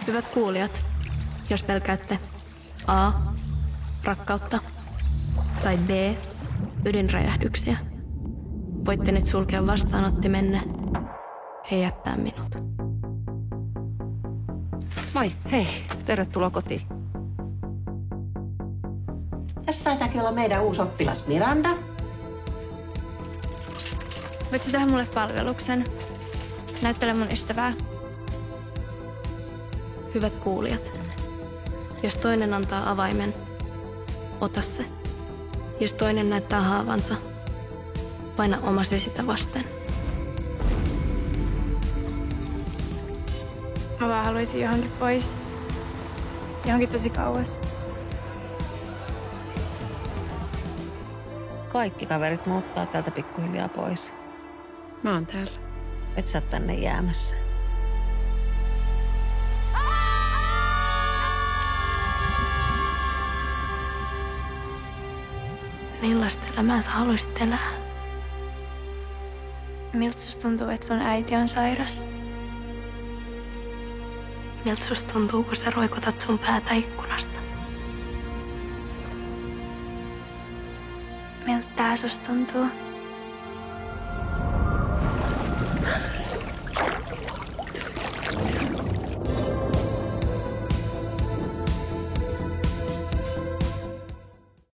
Hyvät kuulijat, jos pelkäätte A. Rakkautta tai B. Ydinräjähdyksiä, voitte nyt sulkea vastaanottimenne ja jättää minut. Moi, hei, tervetuloa kotiin. Tässä taitaakin olla meidän uusi oppilas Miranda. Voitko tehdä mulle palveluksen? Näyttele mun ystävää. Hyvät kuulijat, jos toinen antaa avaimen, ota se. Jos toinen näyttää haavansa, paina omasi sitä vasten. Mä vaan haluaisin johonkin pois. Johonkin tosi kauas. Kaikki kaverit muuttaa täältä pikkuhiljaa pois. Mä oon täällä. Et sä oot tänne jäämässä. Millaista elämää sä haluaisit elää? Miltä susta tuntuu, että sun äiti on sairas? Miltä susta tuntuu, kun sä roikotat sun päätä ikkunasta? Miltä tää susta tuntuu?